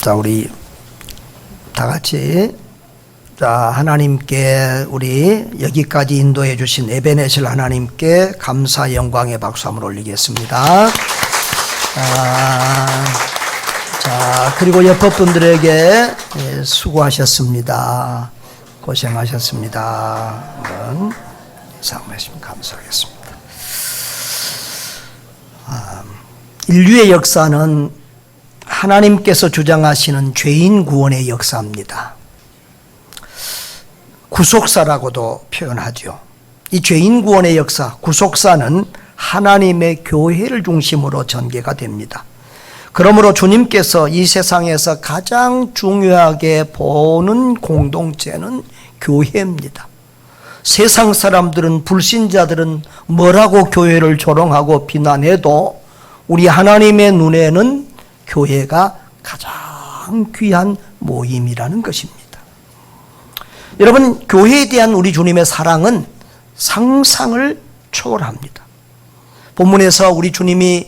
자, 우리 다 같이 하나님께 우리 여기까지 인도해 주신 에베네셀 하나님께 감사 영광의 박수 한번 올리겠습니다. 자, 그리고 옆에 분들에게 수고하셨습니다. 고생하셨습니다. 한번 인사하시면 감사하겠습니다. 인류의 역사는 하나님께서 주장하시는 죄인 구원의 역사입니다. 구속사라고도 표현하죠. 이 죄인 구원의 역사, 구속사는 하나님의 교회를 중심으로 전개가 됩니다. 그러므로 주님께서 이 세상에서 가장 중요하게 보는 공동체는 교회입니다. 세상 사람들은, 불신자들은 뭐라고 교회를 조롱하고 비난해도 우리 하나님의 눈에는 교회가 가장 귀한 모임이라는 것입니다. 여러분, 교회에 대한 우리 주님의 사랑은 상상을 초월합니다. 본문에서 우리 주님이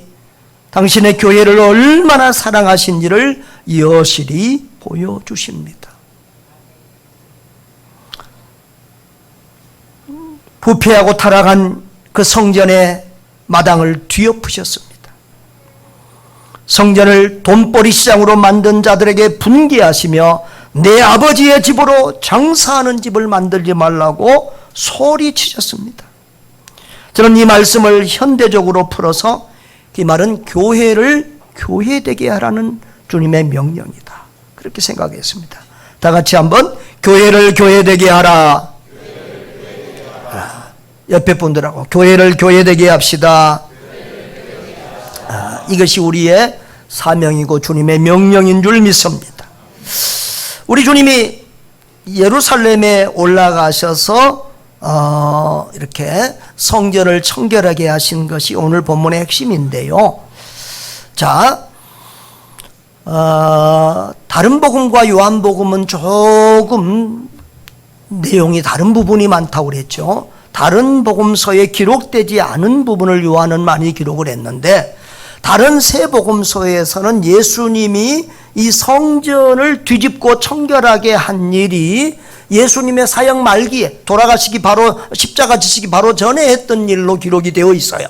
당신의 교회를 얼마나 사랑하신지를 여실히 보여주십니다. 부패하고 타락한 그 성전의 마당을 뒤엎으셨습니다. 성전을 돈벌이 시장으로 만든 자들에게 분개하시며 내 아버지의 집으로 장사하는 집을 만들지 말라고 소리치셨습니다. 저는 이 말씀을 현대적으로 풀어서 이 말은 교회를 교회되게 하라는 주님의 명령이다, 그렇게 생각했습니다. 다 같이 한번 교회를 교회되게 하라. 옆에 분들하고 교회를 교회되게 합시다. 이것이 우리의 사명이고 주님의 명령인 줄 믿습니다. 우리 주님이 예루살렘에 올라가셔서 이렇게 성전을 청결하게 하신 것이 오늘 본문의 핵심인데요. 자, 다른 복음과 요한복음은 조금 내용이 다른 부분이 많다고 그랬죠. 다른 복음서에 기록되지 않은 부분을 요한은 많이 기록을 했는데, 다른 세 복음서에서는 예수님이 이 성전을 뒤집고 청결하게 한 일이 예수님의 사역 말기에 돌아가시기 바로, 십자가 지시기 바로 전에 했던 일로 기록이 되어 있어요.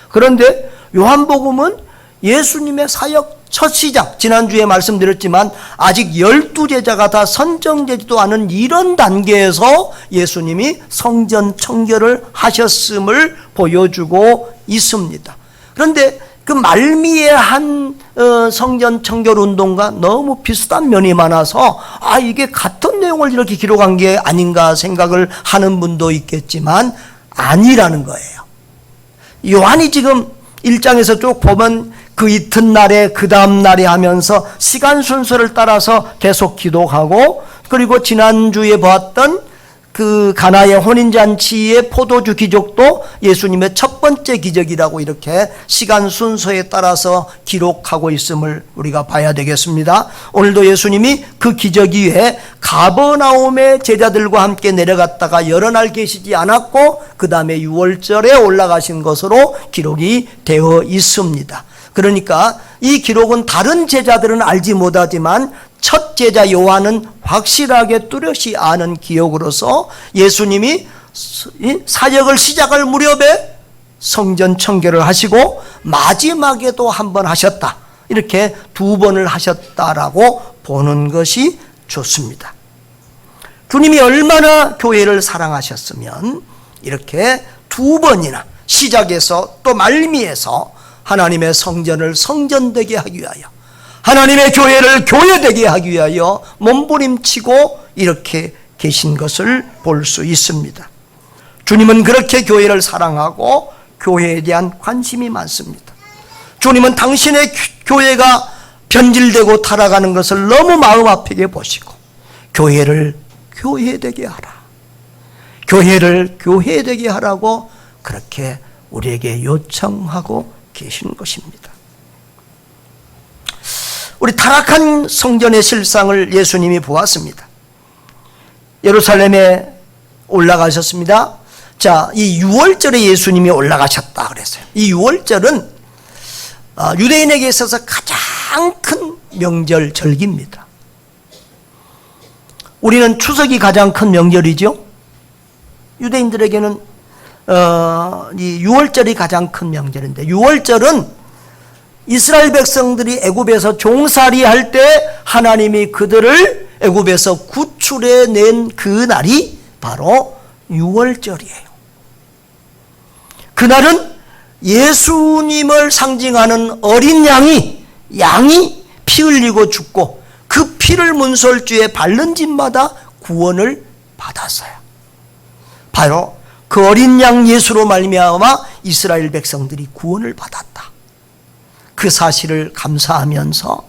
그런데 요한복음은 예수님의 사역 첫 시작, 지난주에 말씀드렸지만 아직 12제자가 다 선정되지도 않은 이런 단계에서 예수님이 성전 청결을 하셨음을 보여주고 있습니다. 그런데 그 말미에 한 성전 청결 운동과 너무 비슷한 면이 많아서 이게 같은 내용을 이렇게 기록한 게 아닌가 생각을 하는 분도 있겠지만 아니라는 거예요. 요한이 지금 1장에서 쭉 보면 그 이튿날에 그 다음날에 하면서 시간 순서를 따라서 계속 기록하고, 그리고 지난주에 보았던 그 가나의 혼인잔치의 포도주 기적도 예수님의 첫 번째 기적이라고 이렇게 시간 순서에 따라서 기록하고 있음을 우리가 봐야 되겠습니다. 오늘도 예수님이 그 기적 이후에 가버나움의 제자들과 함께 내려갔다가 여러 날 계시지 않았고 그 다음에 6월절에 올라가신 것으로 기록이 되어 있습니다. 그러니까 이 기록은 다른 제자들은 알지 못하지만 첫 제자 요한은 확실하게 뚜렷이 아는 기억으로서 예수님이 사역을 시작할 무렵에 성전 청결을 하시고 마지막에도 한 번 하셨다, 이렇게 두 번을 하셨다라고 보는 것이 좋습니다. 주님이 얼마나 교회를 사랑하셨으면 이렇게 두 번이나 시작에서 또 말미에서 하나님의 성전을 성전되게 하기 위하여, 하나님의 교회를 교회되게 하기 위하여 몸부림치고 이렇게 계신 것을 볼 수 있습니다. 주님은 그렇게 교회를 사랑하고 교회에 대한 관심이 많습니다. 주님은 당신의 교회가 변질되고 타락하는 것을 너무 마음 아프게 보시고 교회를 교회되게 하라, 교회를 교회되게 하라고 그렇게 우리에게 요청하고 계신 것입니다. 우리 타락한 성전의 실상을 예수님이 보았습니다. 예루살렘에 올라가셨습니다. 자, 이 6월절에 예수님이 올라가셨다 그랬어요. 이 6월절은 유대인에게 있어서 가장 큰 명절 절기입니다. 우리는 추석이 가장 큰 명절이죠. 유대인들에게는 이 6월절이 가장 큰 명절인데, 6월절은 이스라엘 백성들이 애굽에서 종살이 할 때 하나님이 그들을 애굽에서 구출해 낸 그 날이 바로 6월절이에요. 그날은 예수님을 상징하는 어린 양이 피 흘리고 죽고 그 피를 문설주에 바른 집마다 구원을 받았어요. 바로 그 어린 양 예수로 말미암아 이스라엘 백성들이 구원을 받았다. 그 사실을 감사하면서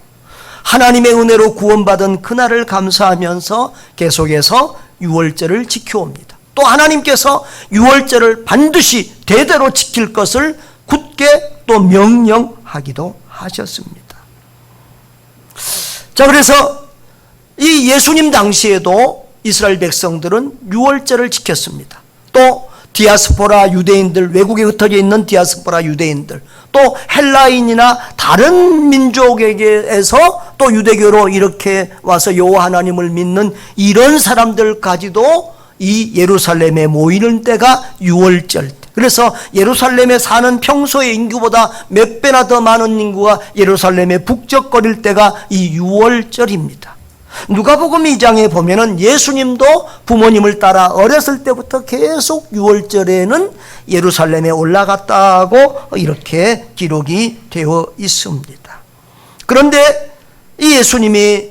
하나님의 은혜로 구원받은 그날을 감사하면서 계속해서 6월절을 지켜옵니다. 또 하나님께서 6월절을 반드시 대대로 지킬 것을 굳게 또 명령하기도 하셨습니다. 자, 그래서 이 예수님 당시에도 이스라엘 백성들은 6월절을 지켰습니다. 또 디아스포라 유대인들, 외국에 흩어져 있는 디아스포라 유대인들, 또 헬라인이나 다른 민족에게서 또 유대교로 이렇게 와서 여호와 하나님을 믿는 이런 사람들까지도 이 예루살렘에 모이는 때가 6월절. 그래서 예루살렘에 사는 평소의 인구보다 몇 배나 더 많은 인구가 예루살렘에 북적거릴 때가 이 6월절입니다. 누가복음 2장에 보면은 예수님도 부모님을 따라 어렸을 때부터 계속 6월절에는 예루살렘에 올라갔다고 이렇게 기록이 되어 있습니다. 그런데 이 예수님이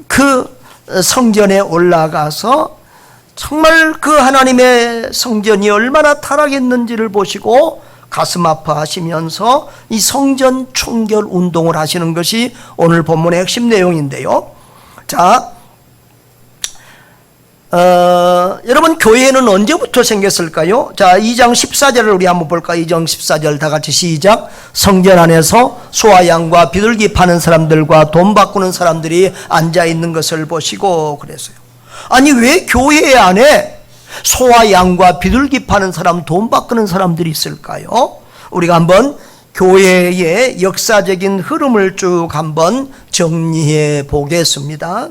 그 성전에 올라가서 정말 그 하나님의 성전이 얼마나 타락했는지를 보시고 가슴 아파하시면서 이 성전 총결 운동을 하시는 것이 오늘 본문의 핵심 내용인데요. 자, 여러분, 교회는 언제부터 생겼을까요? 자, 2장 14절을 우리 한번 볼까요? 2장 14절 다 같이 시작. 성전 안에서 소와 양과 비둘기 파는 사람들과 돈 바꾸는 사람들이 앉아 있는 것을 보시고 그랬어요. 아니, 왜 교회 안에 소와 양과 비둘기 파는 사람, 돈 바꾸는 사람들이 있을까요? 우리가 한번 교회의 역사적인 흐름을 쭉 한번 정리해 보겠습니다.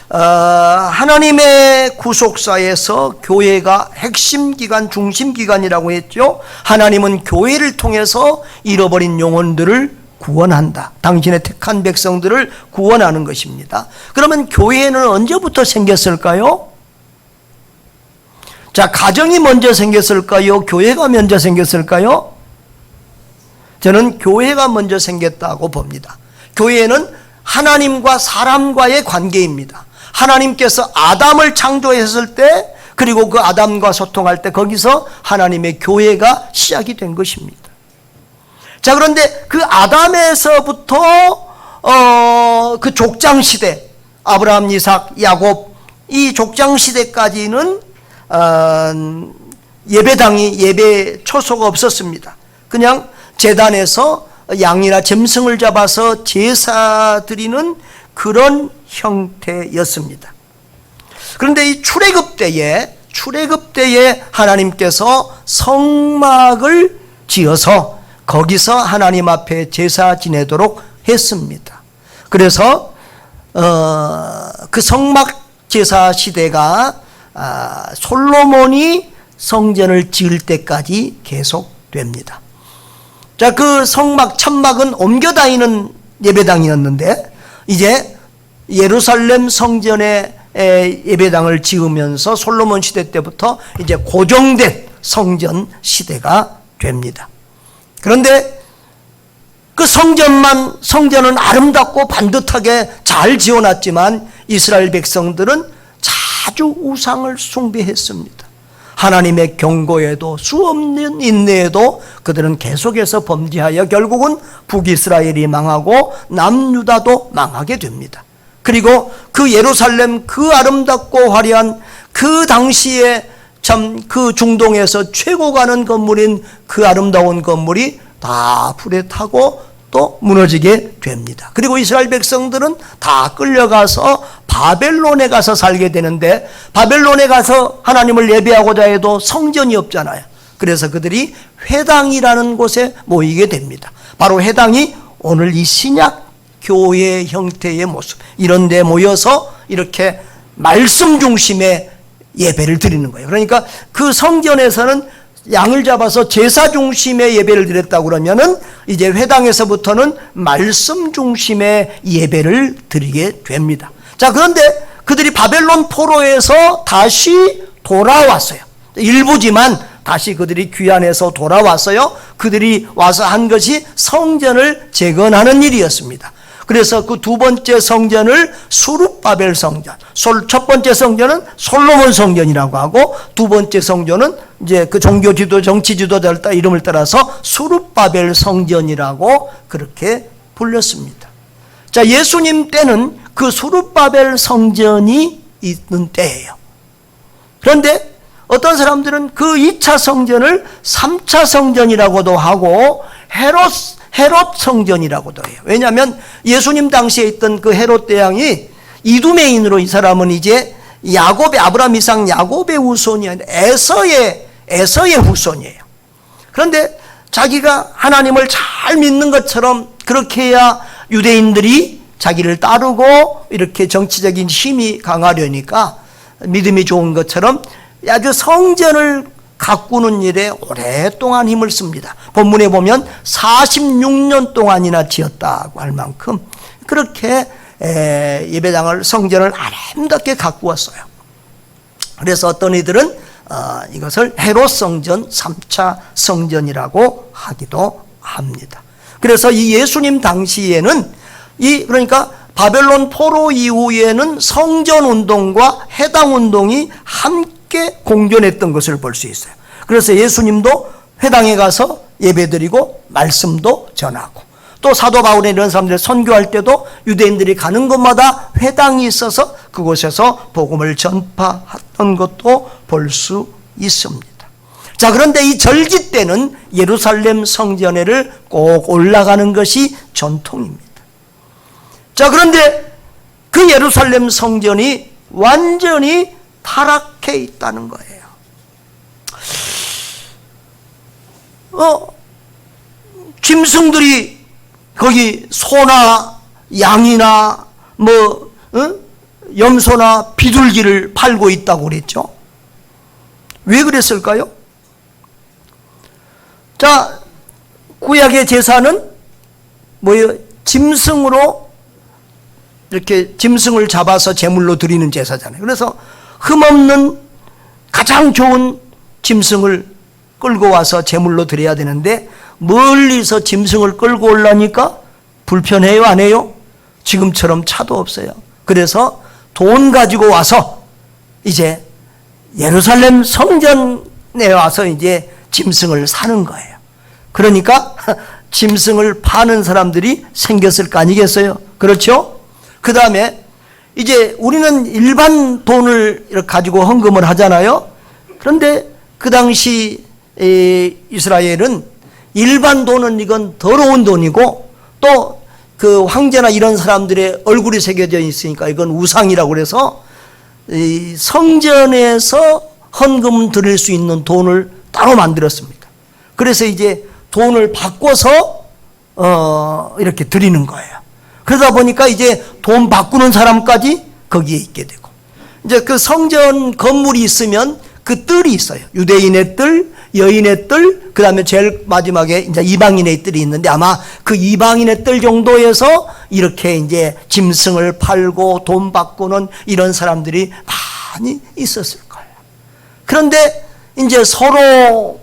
하나님의 구속사에서 교회가 핵심 기관, 중심 기관이라고 했죠. 하나님은 교회를 통해서 잃어버린 영혼들을 구원한다. 당신의 택한 백성들을 구원하는 것입니다. 그러면 교회는 언제부터 생겼을까요? 자, 가정이 먼저 생겼을까요? 교회가 먼저 생겼을까요? 저는 교회가 먼저 생겼다고 봅니다. 교회는 하나님과 사람과의 관계입니다. 하나님께서 아담을 창조했을 때, 그리고 그 아담과 소통할 때 거기서 하나님의 교회가 시작이 된 것입니다. 자, 그런데 그 아담에서부터 그 족장 시대, 아브라함, 이삭, 야곱, 이 족장 시대까지는 예배당이 예배 초소가 없었습니다. 그냥 제단에서 양이나 짐승을 잡아서 제사 드리는 그런 형태였습니다. 그런데 이 출애굽 때에 하나님께서 성막을 지어서 거기서 하나님 앞에 제사 지내도록 했습니다. 그래서 그 성막 제사 시대가 솔로몬이 성전을 지을 때까지 계속됩니다. 자, 그 성막, 천막은 옮겨 다니는 예배당이었는데 이제 예루살렘 성전에 예배당을 지으면서 솔로몬 시대 때부터 이제 고정된 성전 시대가 됩니다. 그런데 그 성전은 아름답고 반듯하게 잘 지어놨지만 이스라엘 백성들은 자주 우상을 숭배했습니다. 하나님의 경고에도 수없는 인내에도 그들은 계속해서 범죄하여 결국은 북이스라엘이 망하고 남유다도 망하게 됩니다. 그리고 그 예루살렘, 그 아름답고 화려한 그 당시에 참 그 중동에서 최고 가는 건물인 그 아름다운 건물이 다 불에 타고 또 무너지게 됩니다. 그리고 이스라엘 백성들은 다 끌려가서 바벨론에 가서 살게 되는데, 바벨론에 가서 하나님을 예배하고자 해도 성전이 없잖아요. 그래서 그들이 회당이라는 곳에 모이게 됩니다. 바로 회당이 오늘 이 신약 교회 형태의 모습, 이런 데 모여서 이렇게 말씀 중심의 예배를 드리는 거예요. 그러니까 그 성전에서는 양을 잡아서 제사 중심의 예배를 드렸다고 그러면은 이제 회당에서부터는 말씀 중심의 예배를 드리게 됩니다. 자, 그런데 그들이 바벨론 포로에서 다시 돌아왔어요. 일부지만 다시 그들이 귀환해서 돌아왔어요. 그들이 와서 한 것이 성전을 재건하는 일이었습니다. 그래서 그 두 번째 성전을 수룹바벨 성전, 첫 번째 성전은 솔로몬 성전이라고 하고, 두 번째 성전은 이제 그 종교 지도, 정치 지도자 이름을 따라서 수룹바벨 성전이라고 그렇게 불렸습니다. 자, 예수님 때는 그 수룹바벨 성전이 있는 때예요. 그런데 어떤 사람들은 그 2차 성전을 3차 성전이라고도 하고 헤롯 성전이라고도 해요. 왜냐하면 예수님 당시에 있던 그 헤롯 대왕이 이두메인으로, 이 사람은 이제 야곱의, 아브라함, 이삭, 야곱의 후손이 아니라 에서의 후손이에요. 그런데 자기가 하나님을 잘 믿는 것처럼 그렇게 해야 유대인들이 자기를 따르고 이렇게 정치적인 힘이 강하려니까 믿음이 좋은 것처럼 아주 성전을 가꾸는 일에 오랫동안 힘을 씁니다. 본문에 보면 46년 동안이나 지었다고 할 만큼 그렇게 예배당을, 성전을 아름답게 가꾸었어요. 그래서 어떤 이들은 이것을 헤롯 성전, 3차 성전이라고 하기도 합니다. 그래서 이 예수님 당시에는 그러니까 바벨론 포로 이후에는 성전 운동과 해당 운동이 함께 공존했던 것을 볼 수 있어요. 그래서 예수님도 회당에 가서 예배드리고 말씀도 전하고, 또 사도 바울이 이런 사람들 선교할 때도 유대인들이 가는 곳마다 회당이 있어서 그곳에서 복음을 전파했던 것도 볼 수 있습니다. 자, 그런데 이 절기 때는 예루살렘 성전에를 꼭 올라가는 것이 전통입니다. 자, 그런데 그 예루살렘 성전이 완전히 타락해 있다는 거예요. 짐승들이 거기 소나 양이나 염소나 비둘기를 팔고 있다고 그랬죠. 왜 그랬을까요? 자, 구약의 제사는 뭐예요? 짐승으로, 이렇게 짐승을 잡아서 제물로 드리는 제사잖아요. 그래서 흠없는 가장 좋은 짐승을 끌고 와서 제물로 드려야 되는데, 멀리서 짐승을 끌고 오려니까 불편해요, 안 해요? 지금처럼 차도 없어요. 그래서 돈 가지고 와서 이제 예루살렘 성전에 와서 이제 짐승을 사는 거예요. 그러니까 짐승을 파는 사람들이 생겼을 거 아니겠어요? 그렇죠? 그 다음에 이제 우리는 일반 돈을 이렇게 가지고 헌금을 하잖아요. 그런데 그 당시 이스라엘은 일반 돈은 이건 더러운 돈이고, 또 그 황제나 이런 사람들의 얼굴이 새겨져 있으니까 이건 우상이라고 그래서 이 성전에서 헌금 드릴 수 있는 돈을 따로 만들었습니다. 그래서 이제 돈을 바꿔서 이렇게 드리는 거예요. 그러다 보니까 이제 돈 바꾸는 사람까지 거기에 있게 되고, 이제 그 성전 건물이 있으면 그 뜰이 있어요. 유대인의 뜰, 여인의 뜰, 그 다음에 제일 마지막에 이제 이방인의 뜰이 있는데, 아마 그 이방인의 뜰 정도에서 이렇게 이제 짐승을 팔고 돈 바꾸는 이런 사람들이 많이 있었을 거예요. 그런데 이제 서로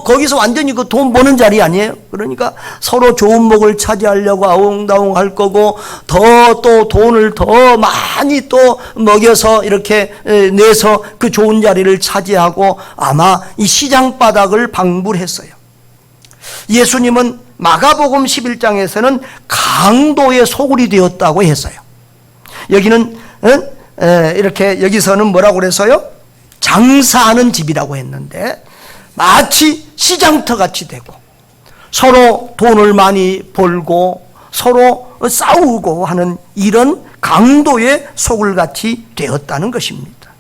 거기서 완전히 그 돈 버는 자리 아니에요? 그러니까 서로 좋은 목을 차지하려고 아웅다웅 할 거고, 또 돈을 더 많이 또 먹여서 이렇게 내서 그 좋은 자리를 차지하고 아마 이 시장 바닥을 방불했어요. 예수님은 마가복음 11장에서는 강도의 소굴이 되었다고 했어요. 여기는 이렇게 여기서는 뭐라고 그래서요? 장사하는 집이라고 했는데 마치 시장터 같이 되고, 서로 돈을 많이 벌고 서로 싸우고 하는 이런 강도의 소굴같이 되었다는 것입니다.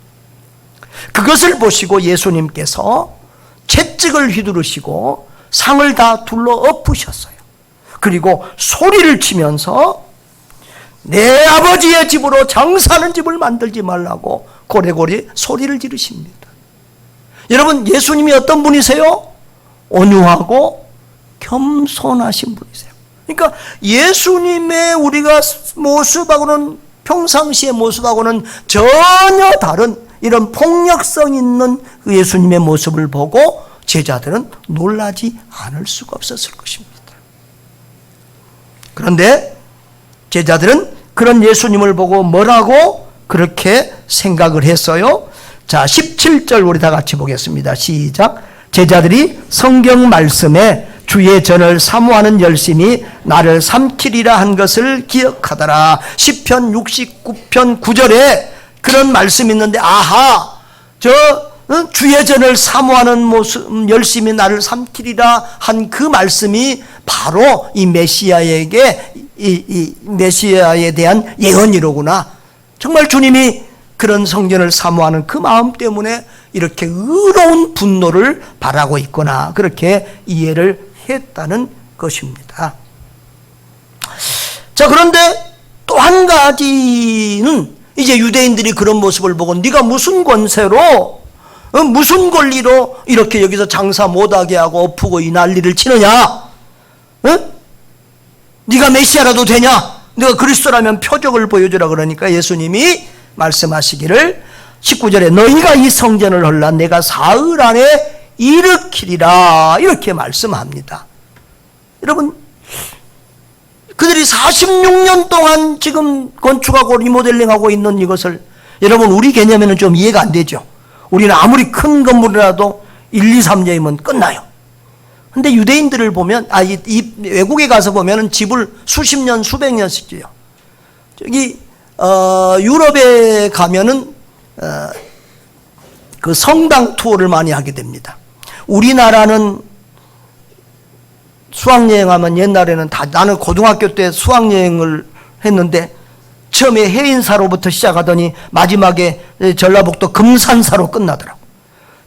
그것을 보시고 예수님께서 채찍을 휘두르시고 상을 다 둘러 엎으셨어요. 그리고 소리를 치면서 내 아버지의 집으로 장사하는 집을 만들지 말라고 고래고래 소리를 지르십니다. 여러분, 예수님이 어떤 분이세요? 온유하고 겸손하신 분이세요. 그러니까 예수님의 우리가 모습하고는, 평상시의 모습하고는 전혀 다른 이런 폭력성 있는 그 예수님의 모습을 보고 제자들은 놀라지 않을 수가 없었을 것입니다. 그런데 제자들은 그런 예수님을 보고 뭐라고 그렇게 생각을 했어요? 자, 17절 우리 다 같이 보겠습니다. 시작. 제자들이 성경 말씀에 주의 전을 사모하는 열심이 나를 삼키리라 한 것을 기억하더라. 시편 69편 9절에 그런 말씀이 있는데, 아하, 주의 전을 사모하는 모습, 열심히 나를 삼키리라 한 그 말씀이 바로 이 메시아에게, 이 메시아에 대한 예언이로구나. 정말 주님이 그런 성전을 사모하는 그 마음 때문에 이렇게 의로운 분노를 바라고 있구나. 그렇게 이해를 했다는 것입니다. 자, 그런데 또 한 가지는 이제 유대인들이 그런 모습을 보고 네가 무슨 권세로, 무슨 권리로 이렇게 여기서 장사 못하게 하고 엎고 이 난리를 치느냐? 네가 메시아라도 되냐? 네가 그리스도라면 표적을 보여주라. 그러니까 예수님이 말씀하시기를 19절에 너희가 이 성전을 헐라 내가 사흘 안에 일으키리라, 이렇게 말씀합니다. 여러분, 그들이 46년 동안 지금 건축하고 리모델링하고 있는 이것을, 여러분, 우리 개념에는 좀 이해가 안 되죠. 우리는 아무리 큰 건물이라도 1, 2, 3년이면 끝나요. 근데 유대인들을 보면, 이 외국에 가서 보면은 집을 수십 년, 수백 년씩 지어요. 저기, 유럽에 가면은, 그 성당 투어를 많이 하게 됩니다. 우리나라는 수학여행하면 옛날에는 다, 나는 고등학교 때 수학여행을 했는데 처음에 해인사로부터 시작하더니 마지막에 전라북도 금산사로 끝나더라고.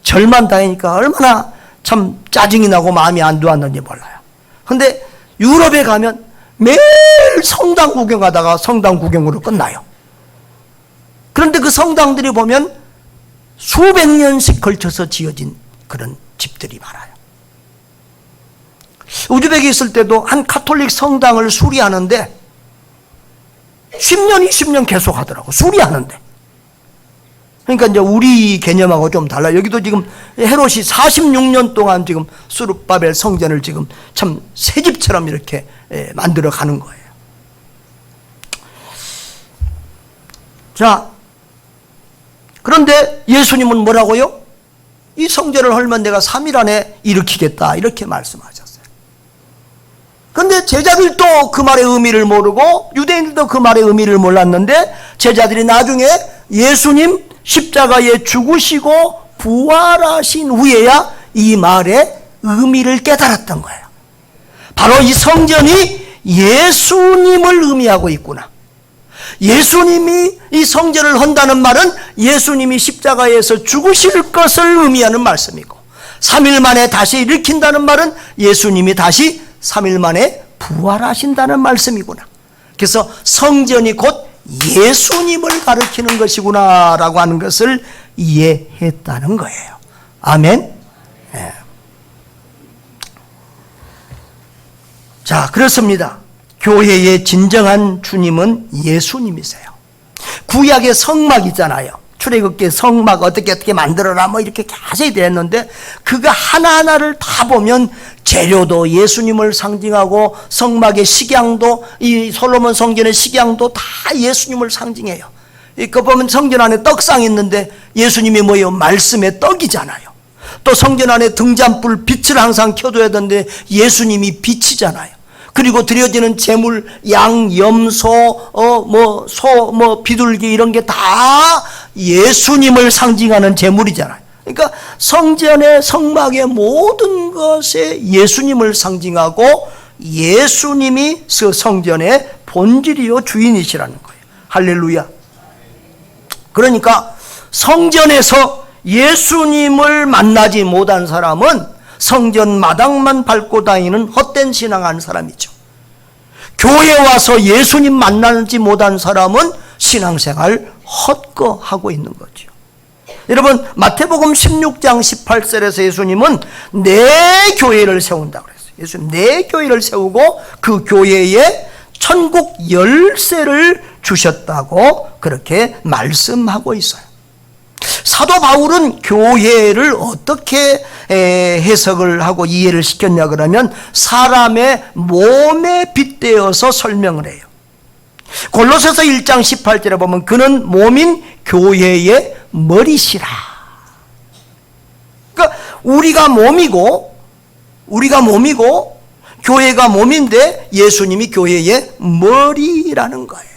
절만 다니니까 얼마나 참 짜증이 나고 마음이 안 좋았는지 몰라요. 근데 유럽에 가면 매일 성당 구경하다가 성당 구경으로 끝나요. 그런데 그 성당들이 보면 수백 년씩 걸쳐서 지어진 그런 집들이 많아요. 우즈벡에 있을 때도 한 카톨릭 성당을 수리하는데 10년, 20년 계속 하더라고. 수리하는데. 그러니까 이제 우리 개념하고 좀 달라요. 여기도 지금 헤롯이 46년 동안 지금 수르바벨 성전을 지금 참 새집처럼 이렇게 만들어 가는 거예요. 자, 그런데 예수님은 뭐라고요? 이 성전을 헐면 내가 3일 안에 일으키겠다, 이렇게 말씀하셨어요. 그런데 제자들도 그 말의 의미를 모르고 유대인들도 그 말의 의미를 몰랐는데 제자들이 나중에 예수님 십자가에 죽으시고 부활하신 후에야 이 말의 의미를 깨달았던 거예요. 바로 이 성전이 예수님을 의미하고 있구나. 예수님이 이 성전을 헌다는 말은 예수님이 십자가에서 죽으실 것을 의미하는 말씀이고, 3일 만에 다시 일으킨다는 말은 예수님이 다시 3일 만에 부활하신다는 말씀이구나. 그래서 성전이 곧 예수님을 가리키는 것이구나 라고 하는 것을 이해했다는 거예요. 아멘. 네. 자, 그렇습니다. 교회의 진정한 주님은 예수님이세요. 구약의 성막 있잖아요. 출애굽기의 성막 어떻게 만들어라 뭐 이렇게 자세히 되었는데 그거 하나하나를 다 보면 재료도 예수님을 상징하고 성막의 식양도, 이 솔로몬 성전의 식양도 다 예수님을 상징해요. 이거 보면 성전 안에 떡상이 있는데 예수님이 뭐예요? 말씀의 떡이잖아요. 또 성전 안에 등잔불 빛을 항상 켜둬야 되는데 예수님이 빛이잖아요. 그리고 드려지는 제물, 양, 염소, 소, 비둘기 이런 게 다 예수님을 상징하는 제물이잖아요. 그러니까 성전의 성막의 모든 것에 예수님을 상징하고 예수님이 그 성전의 본질이요 주인이시라는 거예요. 할렐루야. 그러니까 성전에서 예수님을 만나지 못한 사람은 성전 마당만 밟고 다니는 헛된 신앙하는 사람이죠. 교회 와서 예수님 만나지 못한 사람은 신앙생활 헛거하고 있는 거죠. 여러분, 마태복음 16장 18절에서 예수님은 내 교회를 세운다고 그랬어요. 예수님 내 교회를 세우고 그 교회에 천국 열쇠를 주셨다고 그렇게 말씀하고 있어요. 사도 바울은 교회를 어떻게 해석을 하고 이해를 시켰냐 그러면 사람의 몸에 빗대어서 설명을 해요. 골로새서 1장 18절에 보면 그는 몸인 교회의 머리시라. 그러니까 우리가 몸이고 교회가 몸인데 예수님이 교회의 머리라는 거예요.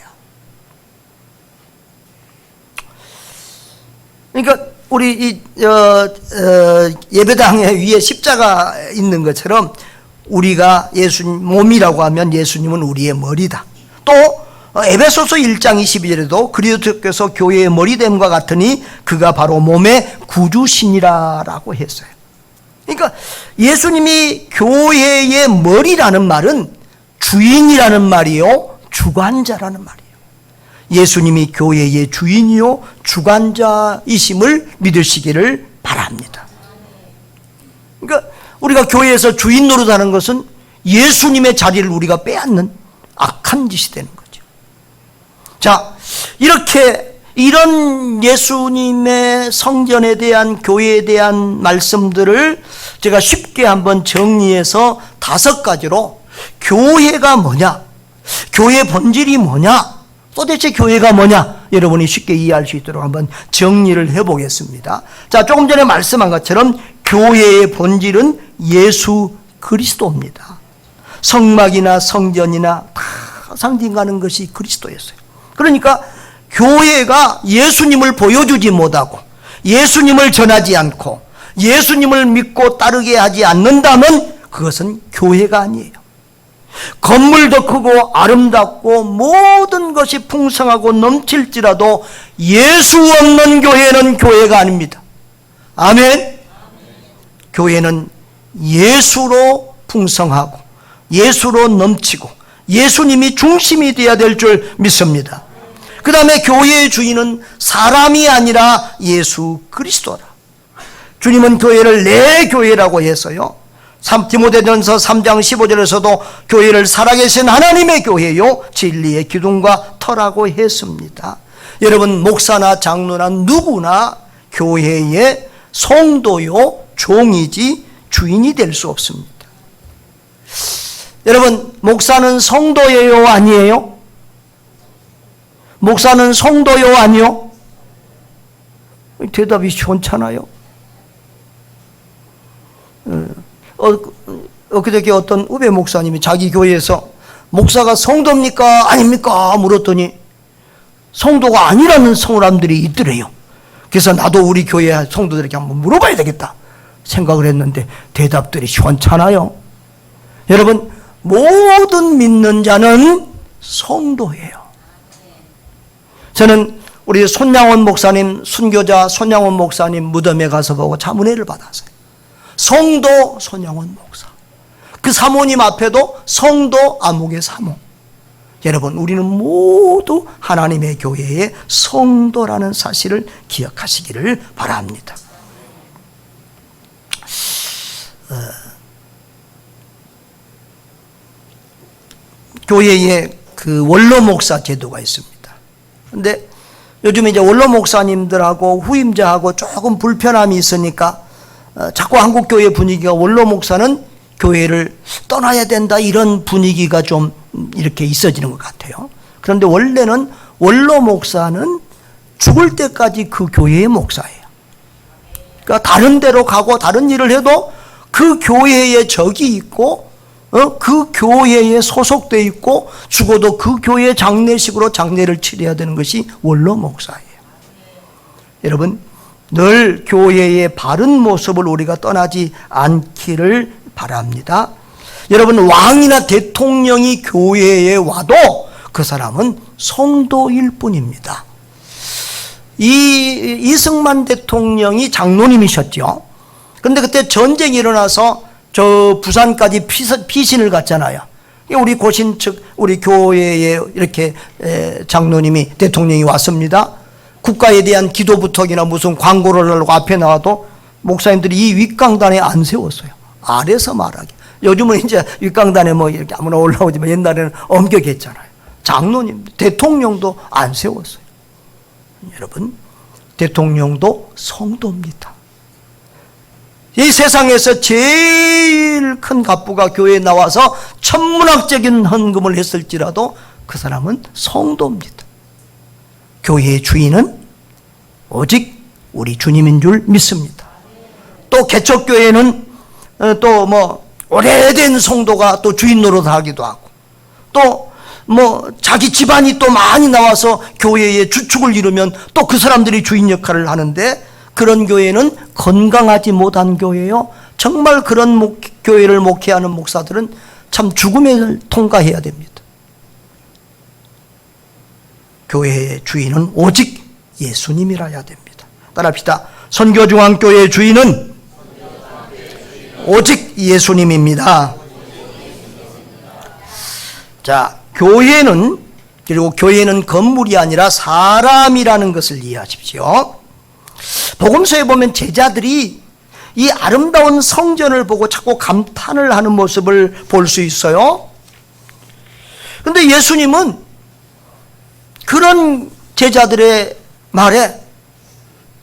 그러니까 우리 예배당에 위에 십자가 있는 것처럼 우리가 예수님 몸이라고 하면 예수님은 우리의 머리다. 또 에베소서 1장 22절에도 그리스도께서 교회의 머리됨과 같으니 그가 바로 몸의 구주시니라라고 했어요. 그러니까 예수님이 교회의 머리라는 말은 주인이라는 말이요, 주관자라는 말이에요. 예수님이 교회의 주인이요 주관자이심을 믿으시기를 바랍니다. 그러니까 우리가 교회에서 주인 노릇하는 것은 예수님의 자리를 우리가 빼앗는 악한 짓이 되는 거죠. 자, 이런 예수님의 성전에 대한 교회에 대한 말씀들을 제가 쉽게 한번 정리해서 5가지로 교회가 뭐냐, 교회 본질이 뭐냐, 도대체 교회가 뭐냐, 여러분이 쉽게 이해할 수 있도록 한번 정리를 해보겠습니다. 자, 조금 전에 말씀한 것처럼 교회의 본질은 예수 그리스도입니다. 성막이나 성전이나 다 상징하는 것이 그리스도였어요. 그러니까 교회가 예수님을 보여주지 못하고 예수님을 전하지 않고 예수님을 믿고 따르게 하지 않는다면 그것은 교회가 아니에요. 건물도 크고 아름답고 모든 것이 풍성하고 넘칠지라도 예수 없는 교회는 교회가 아닙니다. 아멘. 교회는 예수로 풍성하고 예수로 넘치고 예수님이 중심이 되어야 될 줄 믿습니다. 그 다음에 교회의 주인은 사람이 아니라 예수 그리스도라. 주님은 교회를 내 교회라고 해서요, 디모데전서 3장 15절에서도 교회를 살아계신 하나님의 교회요 진리의 기둥과 터라고 했습니다. 여러분, 목사나 장로나 누구나 교회의 성도요 종이지 주인이 될 수 없습니다. 여러분, 목사는 성도예요 아니에요? 목사는 성도요 아니요? 대답이 시원찮아요. 엊그저께 어떤 후배 목사님이 자기 교회에서 목사가 성도입니까 아닙니까 물었더니 성도가 아니라는 사람들이 있더래요. 그래서 나도 우리 교회 성도들에게 한번 물어봐야 되겠다 생각을 했는데 대답들이 시원찮아요. 여러분, 모든 믿는 자는 성도예요. 저는 우리 손양원 목사님, 순교자 손양원 목사님 무덤에 가서 보고 참 은혜를 받았어요. 성도 손양원 목사, 그 사모님 앞에도 성도 아목의 사모. 여러분, 우리는 모두 하나님의 교회의 성도라는 사실을 기억하시기를 바랍니다. 교회에 그 원로 목사 제도가 있습니다. 근데 요즘에 이제 원로 목사님들하고 후임자하고 조금 불편함이 있으니까 자꾸 한국교회 분위기가 원로 목사는 교회를 떠나야 된다 이런 분위기가 좀 이렇게 있어지는 것 같아요. 그런데 원래는 원로 목사는 죽을 때까지 그 교회의 목사예요. 그러니까 다른 데로 가고 다른 일을 해도 그 교회에 적이 있고 그 교회에 소속되어 있고 죽어도 그 교회 장례식으로 장례를 치러야 되는 것이 원로 목사예요. 여러분, 늘 교회의 바른 모습을 우리가 떠나지 않기를 바랍니다. 여러분, 왕이나 대통령이 교회에 와도 그 사람은 성도일 뿐입니다. 이승만 대통령이 장로님이셨죠. 그런데 그때 전쟁이 일어나서 저 부산까지 피신을 갔잖아요. 우리 고신 측 우리 교회에 이렇게 장로님이 대통령이 왔습니다. 국가에 대한 기도 부탁이나 무슨 광고를 하려고 앞에 나와도 목사님들이 이 윗강단에 안 세웠어요. 아래서 말하기. 요즘은 이제 윗강단에 뭐 이렇게 아무나 올라오지만 옛날에는 엄격했잖아요. 장로님, 대통령도 안 세웠어요. 여러분, 대통령도 성도입니다. 이 세상에서 제일 큰 갑부가 교회에 나와서 천문학적인 헌금을 했을지라도 그 사람은 성도입니다. 교회의 주인은 오직 우리 주님인 줄 믿습니다. 또 개척교회는 또 뭐 오래된 성도가 또 주인 노릇하기도 하고, 또 뭐 자기 집안이 또 많이 나와서 교회의 주축을 이루면 또 그 사람들이 주인 역할을 하는데, 그런 교회는 건강하지 못한 교회요. 정말 그런 교회를 목회하는 목사들은 참 죽음을 통과해야 됩니다. 교회의 주인은 오직 예수님이라야 됩니다. 따라합시다. 선교중앙교회의 주인은 오직 예수님입니다. 자, 교회는, 그리고 교회는 건물이 아니라 사람이라는 것을 이해하십시오. 복음서에 보면 제자들이 이 아름다운 성전을 보고 자꾸 감탄을 하는 모습을 볼 수 있어요. 그런데 예수님은 그런 제자들의 말에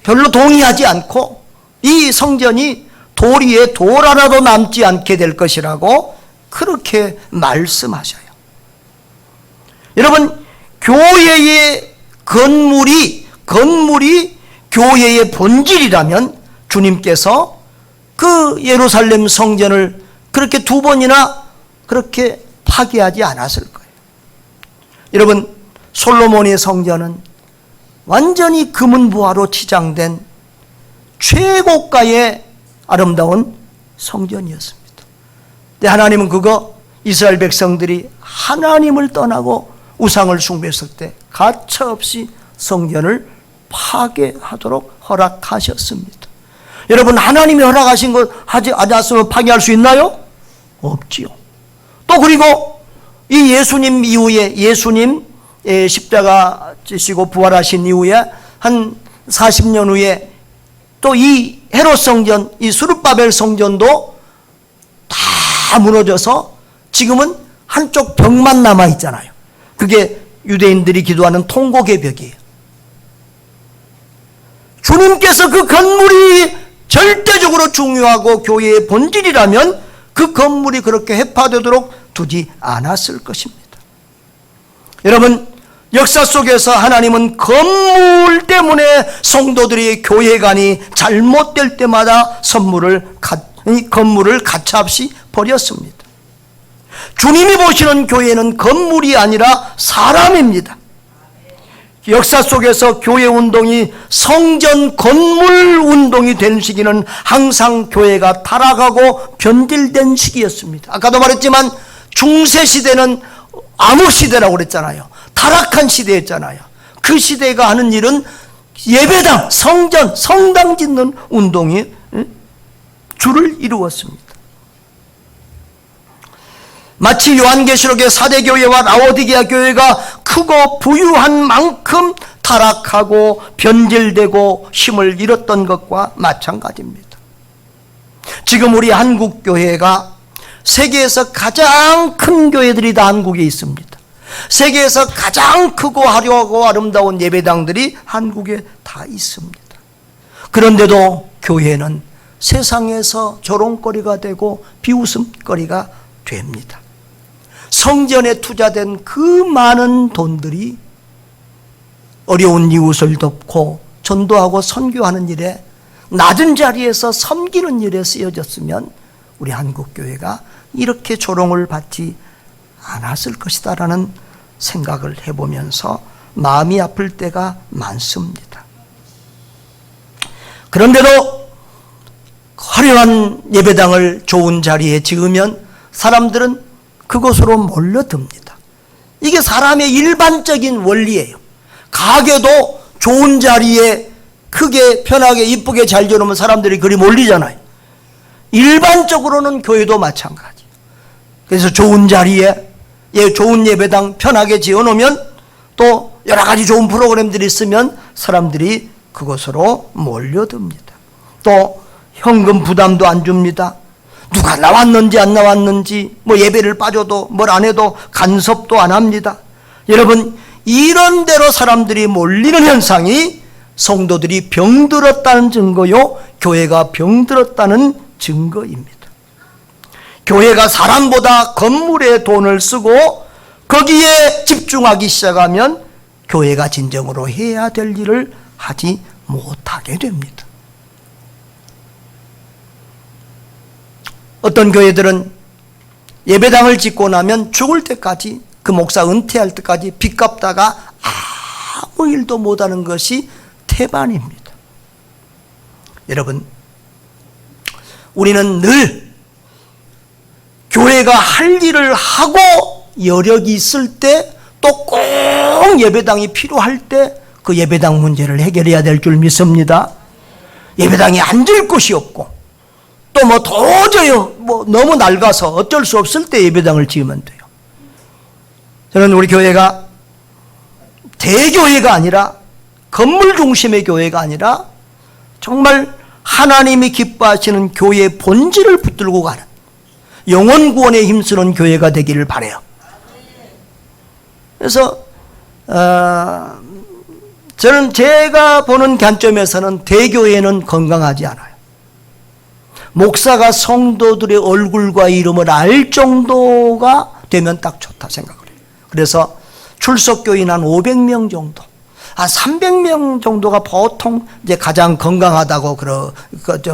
별로 동의하지 않고 이 성전이 돌 위에 돌 하나도 남지 않게 될 것이라고 그렇게 말씀하셔요. 여러분, 교회의 건물이 교회의 본질이라면 주님께서 그 예루살렘 성전을 그렇게 2번이나 그렇게 파괴하지 않았을 거예요. 여러분, 솔로몬의 성전은 완전히 금은보화로 치장된 최고가의 아름다운 성전이었습니다. 근데 하나님은 그거 이스라엘 백성들이 하나님을 떠나고 우상을 숭배했을 때 가차없이 성전을 파괴하도록 허락하셨습니다. 여러분, 하나님이 허락하신 것 하지 않았으면 파괴할 수 있나요? 없지요. 또 그리고 이 예수님 이후에, 예수님 십자가 지시고 부활하신 이후에 한 40년 후에 또 이 헤롯 성전, 이 스룹바벨 성전도 다 무너져서 지금은 한쪽 벽만 남아 있잖아요. 그게 유대인들이 기도하는 통곡의 벽이에요. 주님께서 그 건물이 절대적으로 중요하고 교회의 본질이라면 그 건물이 그렇게 해파되도록 두지 않았을 것입니다. 여러분, 역사 속에서 하나님은 건물 때문에 성도들이 교회관이 잘못될 때마다 건물을 가차없이 버렸습니다. 주님이 보시는 교회는 건물이 아니라 사람입니다. 역사 속에서 교회 운동이 성전 건물 운동이 된 시기는 항상 교회가 타락하고 변질된 시기였습니다. 아까도 말했지만 중세시대는 암흑시대라고 그랬잖아요. 타락한 시대였잖아요. 그 시대가 하는 일은 예배당, 성전, 성당 짓는 운동이 주를 이루었습니다. 마치 요한계시록의 사대교회와 라오디게아 교회가 크고 부유한 만큼 타락하고 변질되고 힘을 잃었던 것과 마찬가지입니다. 지금 우리 한국교회가 세계에서 가장 큰 교회들이 다 한국에 있습니다. 세계에서 가장 크고 화려하고 아름다운 예배당들이 한국에 다 있습니다. 그런데도 교회는 세상에서 조롱거리가 되고 비웃음거리가 됩니다. 성전에 투자된 그 많은 돈들이 어려운 이웃을 돕고 전도하고 선교하는 일에, 낮은 자리에서 섬기는 일에 쓰여졌으면 우리 한국교회가 이렇게 조롱을 받지 않았을 것이다라는 생각을 해보면서 마음이 아플 때가 많습니다. 그런데도 화려한 예배당을 좋은 자리에 지으면 사람들은 그곳으로 몰려듭니다. 이게 사람의 일반적인 원리예요. 가게도 좋은 자리에 크게 편하게 이쁘게 잘 지어놓으면 사람들이 그리 몰리잖아요. 일반적으로는 교회도 마찬가지예요. 그래서 좋은 자리에 좋은 예배당 편하게 지어놓으면 또 여러 가지 좋은 프로그램들이 있으면 사람들이 그곳으로 몰려듭니다. 또 현금 부담도 안 줍니다. 누가 나왔는지 안 나왔는지 예배를 빠져도 뭘 안 해도 간섭도 안 합니다. 여러분, 이런 대로 사람들이 몰리는 현상이 성도들이 병들었다는 증거요, 교회가 병들었다는 증거입니다. 교회가 사람보다 건물에 돈을 쓰고 거기에 집중하기 시작하면 교회가 진정으로 해야 될 일을 하지 못하게 됩니다. 어떤 교회들은 예배당을 짓고 나면 죽을 때까지, 그 목사 은퇴할 때까지 빚 갚다가 아무 일도 못하는 것이 태반입니다. 여러분, 우리는 늘 교회가 할 일을 하고 여력이 있을 때, 또 꼭 예배당이 필요할 때 그 예배당 문제를 해결해야 될 줄 믿습니다. 예배당이 앉을 곳이 없고 또 도저히 너무 낡아서 어쩔 수 없을 때 예배당을 지으면 돼요. 저는 우리 교회가 대교회가 아니라, 건물 중심의 교회가 아니라 정말 하나님이 기뻐하시는 교회의 본질을 붙들고 가는 영혼 구원에 힘쓰는 교회가 되기를 바라요. 그래서 저는 제가 보는 관점에서는 대교회는 건강하지 않아요. 목사가 성도들의 얼굴과 이름을 알 정도가 되면 딱 좋다 생각을 해요. 그래서 출석교인 한 500명 정도, 한 300명 정도가 보통 이제 가장 건강하다고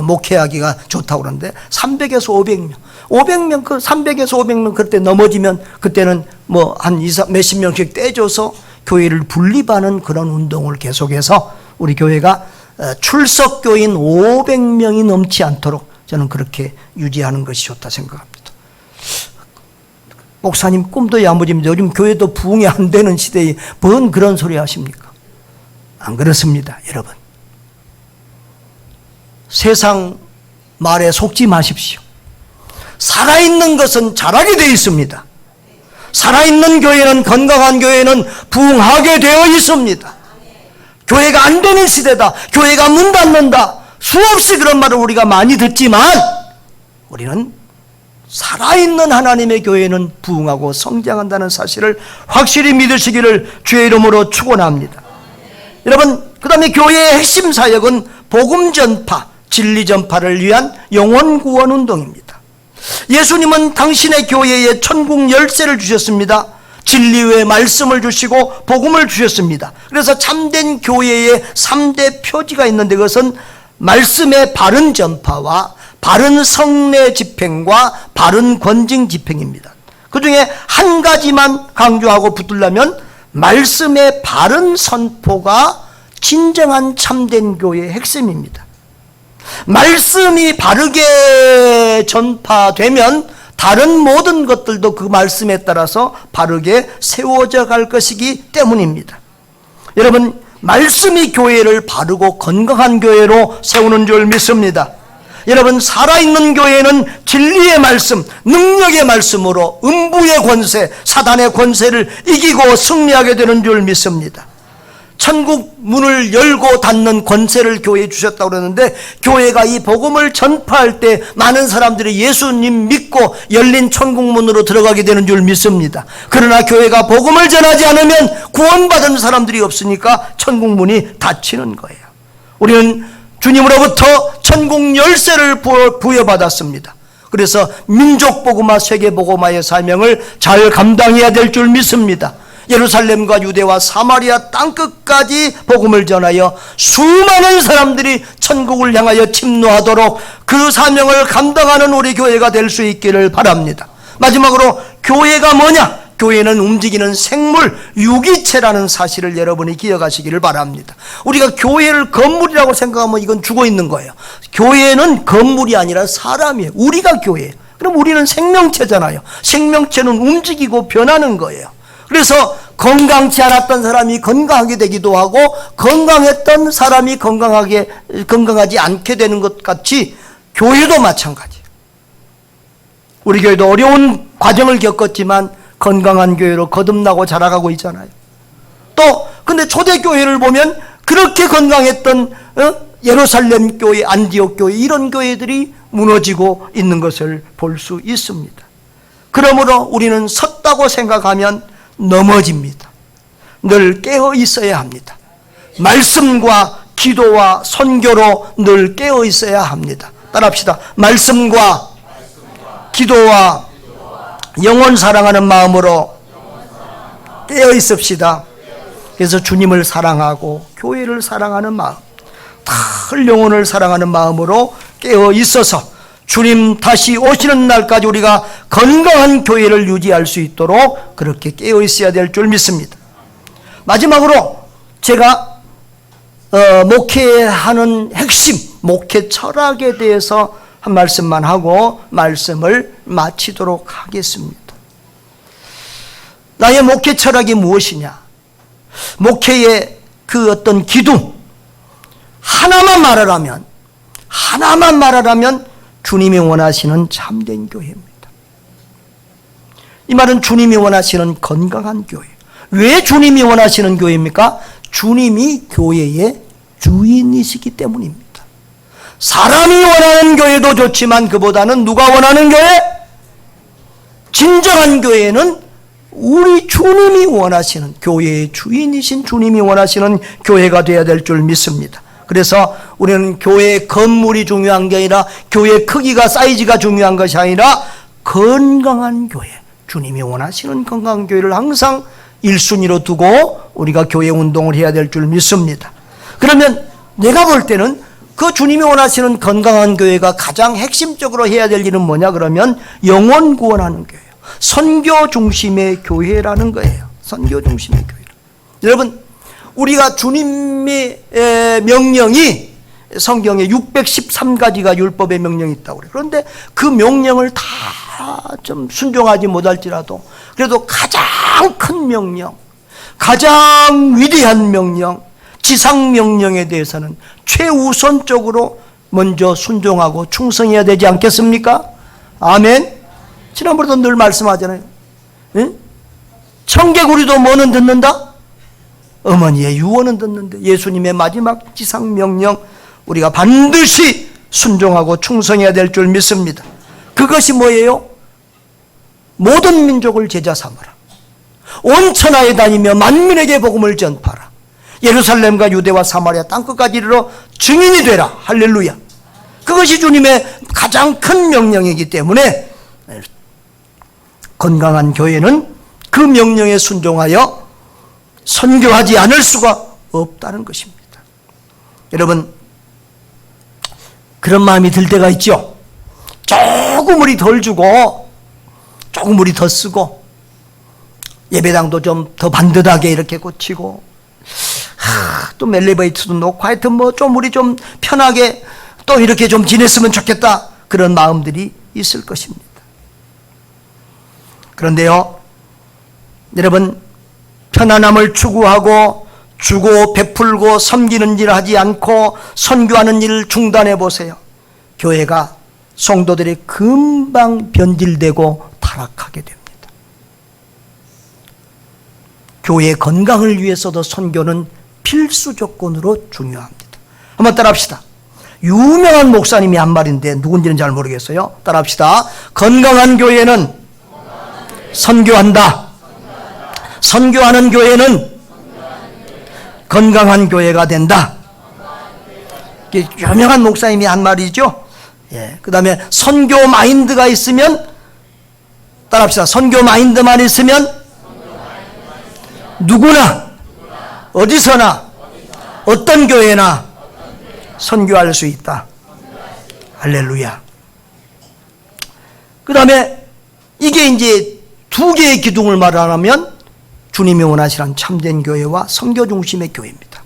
목회하기가 좋다고 그러는데, 300에서 500명, 500명, 그 300에서 500명 그때 넘어지면 그때는 한 몇십 명씩 떼줘서 교회를 분립하는 그런 운동을 계속해서 우리 교회가 출석교인 500명이 넘지 않도록 저는 그렇게 유지하는 것이 좋다 생각합니다. 목사님 꿈도 야무집니다. 요즘 교회도 부흥이 안 되는 시대에 뭔 그런 소리 하십니까? 안 그렇습니다, 여러분. 세상 말에 속지 마십시오. 살아있는 것은 잘하게 되어 있습니다. 살아있는 교회는, 건강한 교회는 부흥하게 되어 있습니다. 교회가 안 되는 시대다, 교회가 문 닫는다, 수없이 그런 말을 우리가 많이 듣지만 우리는 살아있는 하나님의 교회는 부흥하고 성장한다는 사실을 확실히 믿으시기를 주의 이름으로 축원합니다. 여러분, 그 다음에 교회의 핵심 사역은 복음 전파, 진리 전파를 위한 영혼 구원 운동입니다. 예수님은 당신의 교회에 천국 열쇠를 주셨습니다. 진리의 말씀을 주시고 복음을 주셨습니다. 그래서 참된 교회의 3대 표지가 있는데, 그것은 말씀의 바른 전파와 바른 성례 집행과 바른 권징 집행입니다. 그 중에 한 가지만 강조하고 붙들려면 말씀의 바른 선포가 진정한 참된 교회의 핵심입니다. 말씀이 바르게 전파되면 다른 모든 것들도 그 말씀에 따라서 바르게 세워져 갈 것이기 때문입니다. 여러분, 말씀이 교회를 바르고 건강한 교회로 세우는 줄 믿습니다. 여러분, 살아있는 교회는 진리의 말씀, 능력의 말씀으로 음부의 권세, 사단의 권세를 이기고 승리하게 되는 줄 믿습니다. 천국 문을 열고 닫는 권세를 교회에 주셨다고 그러는데, 교회가 이 복음을 전파할 때 많은 사람들이 예수님 믿고 열린 천국 문으로 들어가게 되는 줄 믿습니다. 그러나 교회가 복음을 전하지 않으면 구원받은 사람들이 없으니까 천국 문이 닫히는 거예요. 우리는 주님으로부터 천국 열쇠를 부여받았습니다. 그래서 민족 복음화, 세계 복음화의 사명을 잘 감당해야 될 줄 믿습니다. 예루살렘과 유대와 사마리아 땅끝까지 복음을 전하여 수많은 사람들이 천국을 향하여 침노하도록 그 사명을 감당하는 우리 교회가 될 수 있기를 바랍니다. 마지막으로 교회가 뭐냐? 교회는 움직이는 생물, 유기체라는 사실을 여러분이 기억하시기를 바랍니다. 우리가 교회를 건물이라고 생각하면 이건 죽어 있는 거예요. 교회는 건물이 아니라 사람이에요. 우리가 교회예요. 그럼 우리는 생명체잖아요. 생명체는 움직이고 변하는 거예요. 그래서 건강치 않았던 사람이 건강하게 되기도 하고, 건강했던 사람이 건강하지 않게 되는 것 같이 교회도 마찬가지예요. 우리 교회도 어려운 과정을 겪었지만 건강한 교회로 거듭나고 자라가고 있잖아요. 또 근데 초대교회를 보면 그렇게 건강했던 예루살렘 교회, 안디옥 교회, 이런 교회들이 무너지고 있는 것을 볼 수 있습니다. 그러므로 우리는 섰다고 생각하면 넘어집니다. 늘 깨어 있어야 합니다. 말씀과 기도와 선교로 늘 깨어 있어야 합니다. 따라합시다. 말씀과 기도와 영혼 사랑하는 마음으로 깨어 있읍시다. 그래서 주님을 사랑하고 교회를 사랑하는 마음, 다 영혼을 사랑하는 마음으로 깨어 있어서 주님 다시 오시는 날까지 우리가 건강한 교회를 유지할 수 있도록 그렇게 깨어 있어야 될 줄 믿습니다. 마지막으로 제가 목회하는 핵심, 목회 철학에 대해서 한 말씀만 하고 말씀을 마치도록 하겠습니다. 나의 목회 철학이 무엇이냐? 목회의 그 어떤 기둥 하나만 말하라면 주님이 원하시는 참된 교회입니다. 이 말은 주님이 원하시는 건강한 교회. 왜 주님이 원하시는 교회입니까? 주님이 교회의 주인이시기 때문입니다. 사람이 원하는 교회도 좋지만 그보다는 누가 원하는 교회? 진정한 교회는 우리 주님이 원하시는, 교회의 주인이신 주님이 원하시는 교회가 되어야 될 줄 믿습니다. 그래서 우리는 교회의 건물이 중요한 게 아니라, 교회 크기가, 사이즈가 중요한 것이 아니라 건강한 교회, 주님이 원하시는 건강한 교회를 항상 1순위로 두고 우리가 교회 운동을 해야 될 줄 믿습니다. 그러면 내가 볼 때는 그 주님이 원하시는 건강한 교회가 가장 핵심적으로 해야 될 일은 뭐냐 그러면 영혼 구원하는 교회예요. 선교 중심의 교회라는 거예요. 선교 중심의 교회. 여러분, 우리가 주님의 명령이 성경에 613가지가 율법의 명령이 있다고 그래요. 그런데 그 명령을 다 좀 순종하지 못할지라도 그래도 가장 큰 명령, 가장 위대한 명령, 지상 명령에 대해서는 최우선적으로 먼저 순종하고 충성해야 되지 않겠습니까? 아멘. 지난번에도 늘 말씀하잖아요. 응? 청개구리도 뭐는 듣는다? 어머니의 유언은 듣는데 예수님의 마지막 지상 명령 우리가 반드시 순종하고 충성해야 될 줄 믿습니다. 그것이 뭐예요? 모든 민족을 제자 삼으라. 온 천하에 다니며 만민에게 복음을 전파하라. 예루살렘과 유대와 사마리아 땅끝까지 이르러 증인이 되라. 할렐루야. 그것이 주님의 가장 큰 명령이기 때문에 건강한 교회는 그 명령에 순종하여 선교하지 않을 수가 없다는 것입니다. 여러분, 그런 마음이 들 때가 있죠. 조금 우리 덜 주고 조금 우리 더 쓰고 예배당도 좀 더 반듯하게 이렇게 고치고 또 엘리베이터도 놓고 하여튼 뭐 좀 우리 좀 편하게 또 이렇게 좀 지냈으면 좋겠다, 그런 마음들이 있을 것입니다. 그런데요, 여러분, 편안함을 추구하고 주고 베풀고 섬기는 일을 하지 않고 선교하는 일을 중단해 보세요. 교회가, 성도들이 금방 변질되고 타락하게 됩니다. 교회의 건강을 위해서도 선교는 필수 조건으로 중요합니다. 한번 따라합시다. 유명한 목사님이 한 말인데 누군지는 잘 모르겠어요. 따라합시다. 건강한 교회는 선교한다. 선교하는 교회는 건강한 교회가 된다. 유명한 목사님이 한 말이죠. 예. 그 다음에 선교 마인드가 있으면, 따라합시다. 선교 마인드만 있으면 누구나 어디서나 어떤 교회나 선교할 수 있다. 할렐루야. 그 다음에 이게 이제 두 개의 기둥을 말하면 주님이 원하시는 참된 교회와 선교 중심의 교회입니다.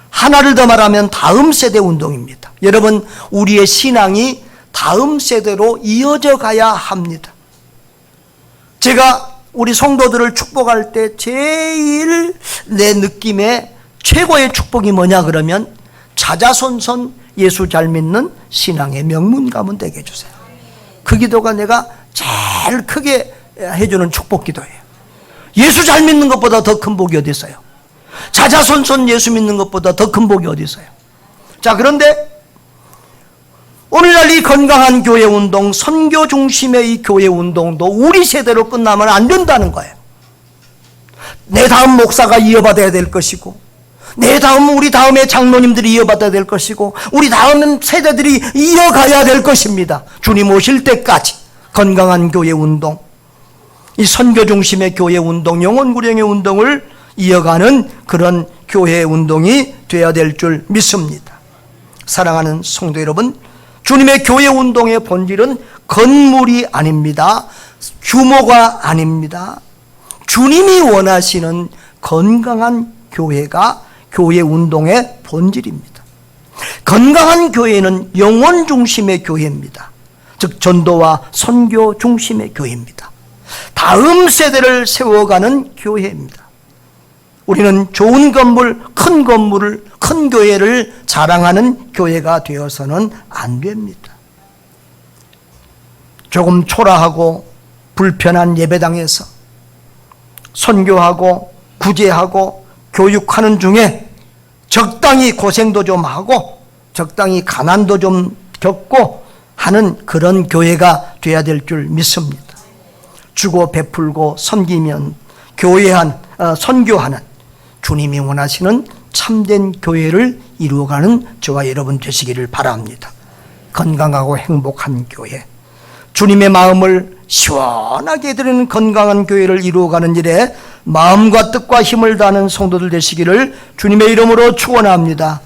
하나를 더 말하면 다음 세대 운동입니다. 여러분, 우리의 신앙이 다음 세대로 이어져 가야 합니다. 제가 우리 성도들을 축복할 때 제일 내 느낌에 최고의 축복이 뭐냐 그러면 자자손손 예수 잘 믿는 신앙의 명문 가문 되게 해주세요. 그 기도가 내가 제일 크게 해주는 축복 기도예요. 예수 잘 믿는 것보다 더 큰 복이 어디 있어요? 자자손손 예수 믿는 것보다 더 큰 복이 어디 있어요? 자, 그런데 오늘날 이 건강한 교회 운동, 선교 중심의 이 교회 운동도 우리 세대로 끝나면 안 된다는 거예요. 내 다음 목사가 이어받아야 될 것이고, 내 다음 우리 다음에 장로님들이 이어받아야 될 것이고, 우리 다음 세대들이 이어가야 될 것입니다. 주님 오실 때까지 건강한 교회 운동, 이 선교 중심의 교회 운동, 영혼 구령의 운동을 이어가는 그런 교회 운동이 되어야 될 줄 믿습니다. 사랑하는 성도 여러분, 주님의 교회 운동의 본질은 건물이 아닙니다. 규모가 아닙니다. 주님이 원하시는 건강한 교회가 교회 운동의 본질입니다. 건강한 교회는 영혼 중심의 교회입니다. 즉 전도와 선교 중심의 교회입니다. 다음 세대를 세워가는 교회입니다. 우리는 좋은 건물, 큰 교회를 자랑하는 교회가 되어서는 안 됩니다. 조금 초라하고 불편한 예배당에서 선교하고 구제하고 교육하는 중에 적당히 고생도 좀 하고 적당히 가난도 좀 겪고 하는 그런 교회가 되어야 될 줄 믿습니다. 주고 베풀고 섬기면 선교하는 주님이 원하시는 참된 교회를 이루어가는 저와 여러분 되시기를 바랍니다. 건강하고 행복한 교회, 주님의 마음을 시원하게 드리는 건강한 교회를 이루어가는 일에 마음과 뜻과 힘을 다하는 성도들 되시기를 주님의 이름으로 축원합니다.